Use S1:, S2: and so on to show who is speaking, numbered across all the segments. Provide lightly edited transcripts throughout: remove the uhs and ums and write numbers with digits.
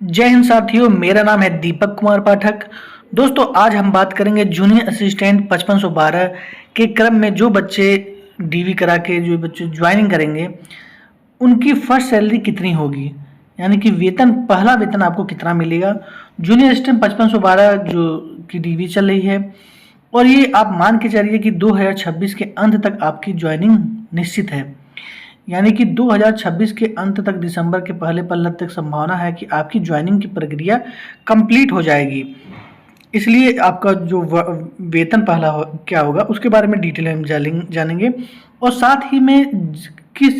S1: जय हिंद साथियों, मेरा नाम है दीपक कुमार पाठक। दोस्तों, आज हम बात करेंगे जूनियर असिस्टेंट 5512 के क्रम में जो बच्चे डीवी करा के जो बच्चे ज्वाइनिंग करेंगे उनकी फर्स्ट सैलरी कितनी होगी, यानी कि वेतन, पहला वेतन आपको कितना मिलेगा। जूनियर असिस्टेंट 5512 जो की डीवी चल रही है और ये आप मान के चलिए कि 2026 के अंत तक आपकी ज्वाइनिंग निश्चित है, यानी कि 2026 के अंत तक, दिसंबर के पहले पल्ले तक संभावना है कि आपकी ज्वाइनिंग की प्रक्रिया कंप्लीट हो जाएगी। इसलिए आपका जो वेतन पहला क्या होगा उसके बारे में डिटेल में जानेंगे और साथ ही में किस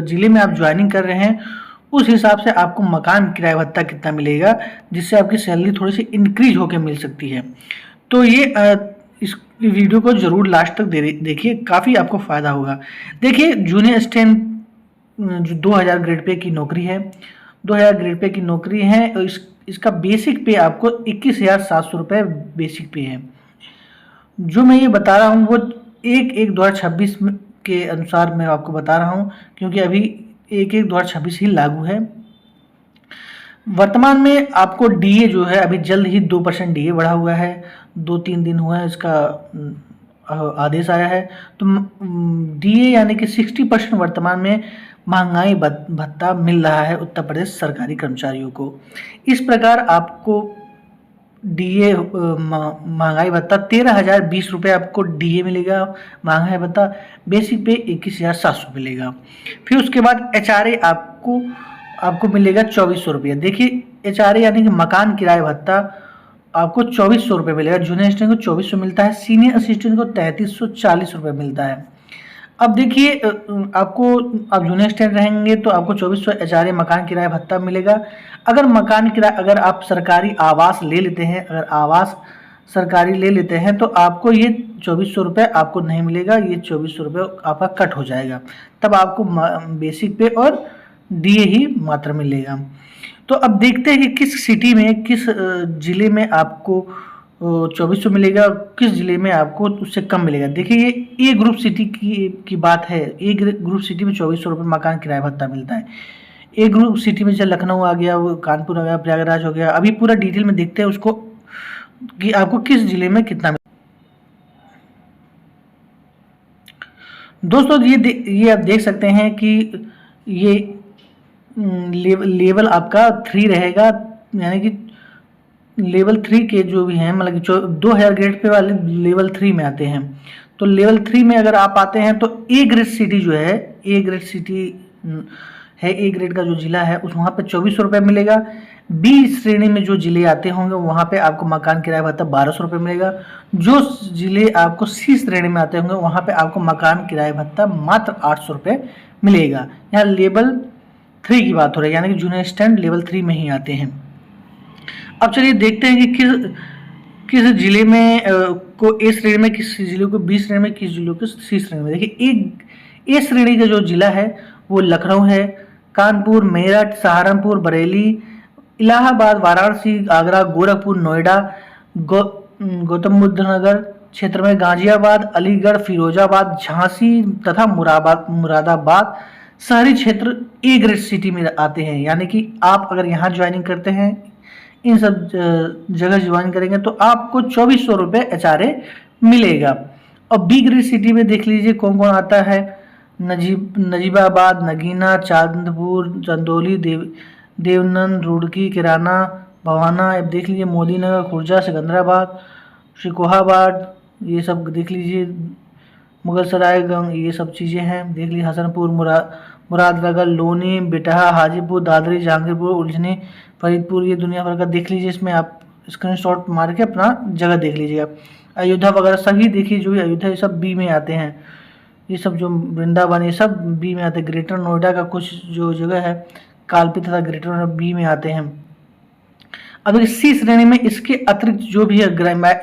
S1: जिले में आप ज्वाइनिंग कर रहे हैं उस हिसाब से आपको मकान किराया भत्ता कितना मिलेगा, जिससे आपकी सैलरी थोड़ी सी इंक्रीज होकर मिल सकती है। तो ये इस वीडियो को जरूर लास्ट तक देखिए, काफ़ी आपको फ़ायदा होगा। देखिए, जूनियर असिस्टेंट जो 2000 ग्रेड पे की नौकरी है, 2000 ग्रेड पे की नौकरी है और इसका बेसिक पे आपको 21,700 रुपये बेसिक पे है। जो मैं ये बता रहा हूँ वो 1/1/2026 के अनुसार मैं आपको बता रहा हूँ, क्योंकि अभी 1/1/2026 ही लागू है। वर्तमान में आपको डीए जो है अभी जल्द ही 2% डीए बढ़ा हुआ है, 2-3 दिन हुआ है इसका आदेश आया है। तो डीए यानी कि 60% वर्तमान में महंगाई भत्ता मिल रहा है उत्तर प्रदेश सरकारी कर्मचारियों को। इस प्रकार आपको डीए महंगाई भत्ता 13,020 रुपये आपको डीए मिलेगा, महंगाई भत्ता बेसिक पे 21,700 मिलेगा। फिर उसके बाद एचआरए आपको मिलेगा 2400 रुपये। देखिए, एचआरए यानी कि मकान किराया भत्ता आपको 2400 रुपये मिलेगा। जूनियर असिस्टेंट को 2400 मिलता है, सीनियर असिस्टेंट को 3340 रुपये मिलता है। अब देखिए, आपको, आप जूनियर असिस्टेंट रहेंगे तो आपको 2400 एचआरए मकान किराया भत्ता मिलेगा। अगर आप सरकारी आवास ले लेते हैं, अगर आवास सरकारी ले लेते हैं तो आपको ये 2400 रुपये आपको नहीं मिलेगा, ये 2400 रुपये आपका कट हो जाएगा। तब आपको बेसिक पे और डीए ही मात्र मिलेगा। तो अब देखते हैं कि किस सिटी में, किस ज़िले में आपको 2400 मिलेगा, किस ज़िले में आपको उससे कम मिलेगा। देखिए, ये ए ग्रुप सिटी की बात है। ए ग्रुप सिटी में 2400 रुपये मकान किराया भत्ता मिलता है। ए ग्रुप सिटी में जैसे लखनऊ आ गया, वो कानपुर आ गया, प्रयागराज हो गया। अभी पूरा डिटेल में देखते हैं उसको कि आपको किस ज़िले में कितना। दोस्तों, ये आप देख सकते हैं कि ये लेवल आपका 3 रहेगा, यानी कि लेवल 3 के जो भी हैं, मतलब कि 2000 ग्रेड पे वाले लेवल 3 में आते हैं। तो लेवल 3 में अगर आप आते हैं तो ए ग्रेड सिटी जो है, ए ग्रेड सिटी है, ए ग्रेड का जो जिला है उस वहाँ पे 2400 रुपये मिलेगा। बी श्रेणी में जो जिले आते होंगे वहाँ पे आपको मकान किराया भत्ता 1200 रुपये मिलेगा। जो जिले आपको सी श्रेणी में आते होंगे वहाँ पे आपको मकान किराया भत्ता मात्र 800 रुपये मिलेगा। यहाँ लेवल 3 की बात हो रही है, यानी कि जूनियर असिस्टेंट लेवल 3 में ही आते हैं। अब चलिए देखते हैं कि किस जिले में को ए श्रेणी में, किस जिले को बी श्रेणी में, किस जिले को सी श्रेणी में। देखिए, ए श्रेणी का जो जिला है वो लखनऊ है, कानपुर, मेरठ, सहारनपुर, बरेली, इलाहाबाद, वाराणसी, आगरा, गोरखपुर, नोएडा, गौतम बुद्ध नगर क्षेत्र में गाजियाबाद, अलीगढ़, फिरोजाबाद, झांसी तथा मुरादाबाद शहरी क्षेत्र ए ग्रेड सिटी में आते हैं। यानी कि आप अगर यहाँ ज्वाइनिंग करते हैं, इन सब जगह ज्वाइन करेंगे तो आपको 2400 रुपये एचआरए मिलेगा। और बी ग्रेड सिटी में देख लीजिए कौन कौन आता है। नजीबाबाद, नगीना, चांदपुर, चंदौली, देवनंद, रुड़की, किराना, भवाना, अब देख लीजिए मोदी नगर, खुर्जा, सिकंदराबाद, शिकोहाबाद, ये सब देख लीजिए, मुगलसराय, गंग, ये सब चीज़ें हैं देख लीजिए, हसनपुर, मुरादनगर, लोनी, बिटहा, हाजीपुर, दादरी, जहांगीरपुर, उलझनी, फरीदपुर, ये दुनिया भर का देख लीजिए। इसमें आप स्क्रीनशॉट मार के अपना जगह देख लीजिएगा। अयोध्या वगैरह सभी देखिए, जो भी अयोध्या, ये सब बी में आते हैं। ये सब जो वृंदावन, ये सब बी में आते हैं। ग्रेटर नोएडा का कुछ जो जगह है, कालपी तथा ग्रेटर नोएडा, बी में आते हैं। अब सी श्रेणी में इसके अतिरिक्त जो भी है,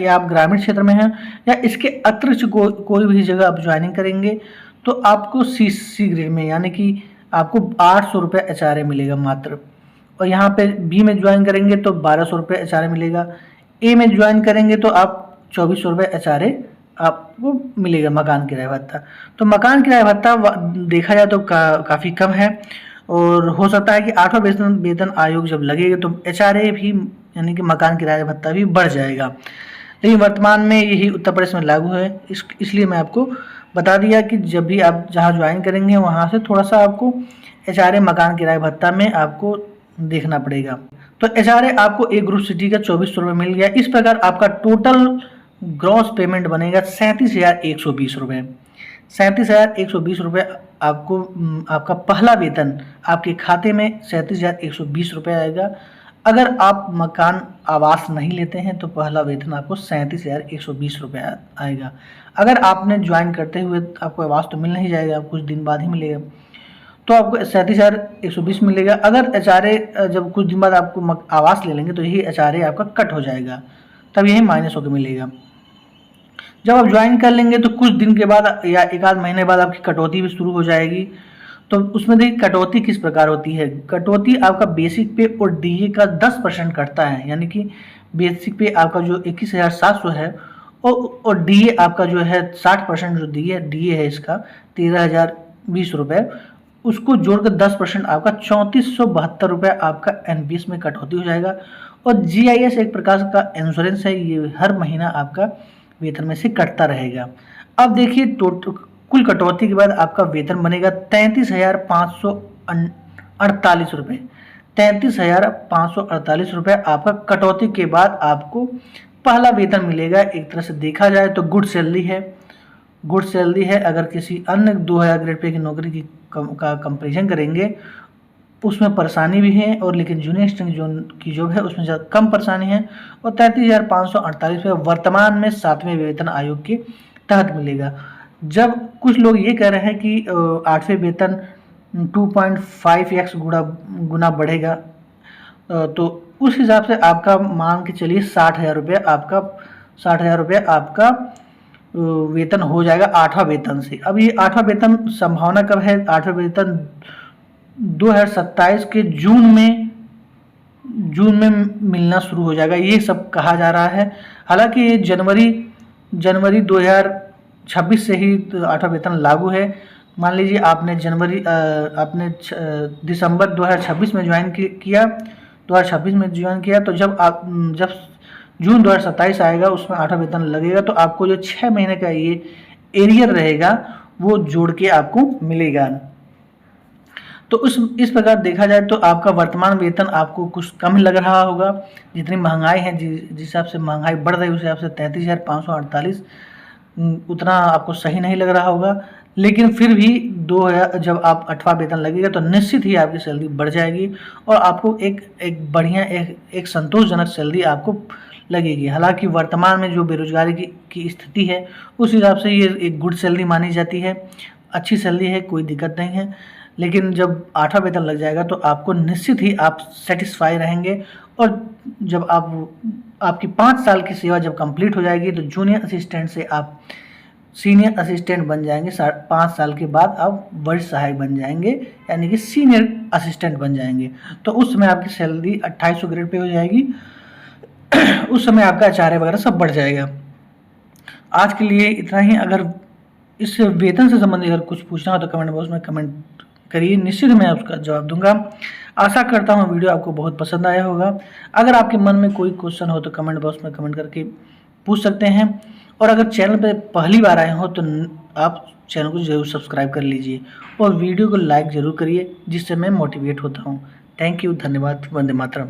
S1: या आप ग्रामीण क्षेत्र में हैं या इसके अतिरिक्त कोई भी जगह आप ज्वाइनिंग करेंगे तो आपको सी ग्रेड में, यानी कि आपको 800 रुपये एचआरए मिलेगा मात्र। और यहाँ पे बी में ज्वाइन करेंगे तो 1200 रुपये एचआरए मिलेगा। ए में ज्वाइन करेंगे तो आप 2400 रुपये एचआरए आपको मिलेगा मकान किराया भत्ता। तो मकान किराया भत्ता देखा जाए तो काफ़ी कम है। और हो सकता है कि 8वां वेतन आयोग जब लगेगा तो HRA भी यानी कि मकान किराया भत्ता भी बढ़ जाएगा। लेकिन वर्तमान में यही उत्तर प्रदेश में लागू है, इसलिए मैं आपको बता दिया कि जब भी आप जहाँ ज्वाइन करेंगे वहाँ से थोड़ा सा आपको HRA मकान किराया भत्ता में आपको देखना पड़ेगा। तो HRA आपको ए ग्रुप सिटी का 2400 रुपये मिल गया। इस प्रकार आपका टोटल ग्रॉस पेमेंट बनेगा 37,120 रुपये। 37,120 रुपये आपको आपका पहला वेतन आपके खाते में 37,120 रुपये आएगा। अगर आप मकान आवास नहीं लेते हैं तो पहला वेतन आपको 37,120 रुपये आएगा। अगर आपने ज्वाइन करते हुए आपको आवास तो मिल नहीं जाएगा, कुछ दिन बाद ही मिलेगा, तो आपको 37,120 मिलेगा। अगर HRA जब कुछ दिन बाद आपको आवास ले लेंगे तो यही HRA आपका कट हो जाएगा, तब यही माइनस होकर मिलेगा। जब आप ज्वाइन कर लेंगे तो कुछ दिन के बाद या एक आध महीने बाद आपकी कटौती भी शुरू हो जाएगी। तो उसमें देखिए कटौती किस प्रकार होती है। कटौती आपका बेसिक पे और DA का 10% कटता है, यानी कि बेसिक पे आपका जो 21,700 है और DA आपका जो है 60% जो DA है इसका 13,020 रुपये, उसको जोड़कर 10% आपका 3,472 रुपये आपका NPS में कटौती हो जाएगा। और GIS एक प्रकार का इंश्योरेंस है, ये हर महीना आपका वेतन में से कटता रहेगा। अब देखिए कुल कटौती के बाद आपका वेतन बनेगा 33,548 रुपये। 33,548 रुपये आपका कटौती के बाद आपको पहला वेतन मिलेगा। एक तरह से देखा जाए तो गुड सैलरी है, अगर किसी अन्य 2,000 ग्रेड पे की नौकरी का कंपेरिजन करेंगे उसमें परेशानी भी है, और लेकिन जूनियर स्ट्रिंग की जॉब है उसमें ज़्यादा कम परेशानी है। और 33,548 रुपये वर्तमान में 7वें वेतन आयोग के तहत मिलेगा। जब कुछ लोग ये कह रहे हैं कि 8वें वेतन 2.5x गुना बढ़ेगा, तो उस हिसाब से आपका मान के चलिए 60,000 रुपये आपका वेतन हो जाएगा 8वां वेतन से। अब ये 8वां वेतन संभावना कब है? 8वां वेतन 2027 के जून में मिलना शुरू हो जाएगा, ये सब कहा जा रहा है। हालांकि जनवरी 2026 से ही 8वां वेतन लागू है। मान लीजिए आपने दिसंबर 2026 में ज्वाइन किया, तो जब जून 2027 आएगा उसमें 8वां वेतन लगेगा, तो आपको जो 6 महीने का ये एरियर रहेगा वो जोड़ के आपको मिलेगा। तो इस प्रकार देखा जाए तो आपका वर्तमान वेतन आपको कुछ कम लग रहा होगा। जितनी महंगाई है, जिस हिसाब से महंगाई बढ़ रही है उस हिसाब से 33,548 उतना आपको सही नहीं लग रहा होगा। लेकिन फिर भी 2000 जब आप 8वां वेतन लगेगा तो निश्चित ही आपकी सैलरी बढ़ जाएगी और आपको एक बढ़िया एक संतोषजनक सैलरी आपको लगेगी। हालांकि वर्तमान में जो बेरोजगारी की स्थिति है उस हिसाब से ये एक गुड सैलरी मानी जाती है, अच्छी सैलरी है, कोई दिक्कत नहीं है। लेकिन जब 8वां वेतन लग जाएगा तो आपको निश्चित ही आप सेटिस्फाई रहेंगे, और जब आपकी 5 साल की सेवा जब कंप्लीट हो जाएगी तो जूनियर असिस्टेंट से आप सीनियर असिस्टेंट बन जाएंगे। 5 साल के बाद आप वरिष्ठ सहायक बन जाएंगे, यानी कि सीनियर असिस्टेंट बन जाएंगे। तो उस समय आपकी सैलरी 2800 ग्रेड पे हो जाएगी। उस समय आपका HRA वगैरह सब बढ़ जाएगा। आज के लिए इतना ही। अगर इस वेतन से संबंधित अगर कुछ पूछना हो तो कमेंट बॉक्स में कमेंट करिए, निश्चित मैं उसका जवाब दूंगा। आशा करता हूँ वीडियो आपको बहुत पसंद आया होगा। अगर आपके मन में कोई क्वेश्चन हो तो कमेंट बॉक्स में कमेंट करके पूछ सकते हैं, और अगर चैनल पर पहली बार आए हो तो आप चैनल को जरूर सब्सक्राइब कर लीजिए और वीडियो को लाइक ज़रूर करिए, जिससे मैं मोटिवेट होता हूँ। थैंक यू, धन्यवाद, वंदे मातरम।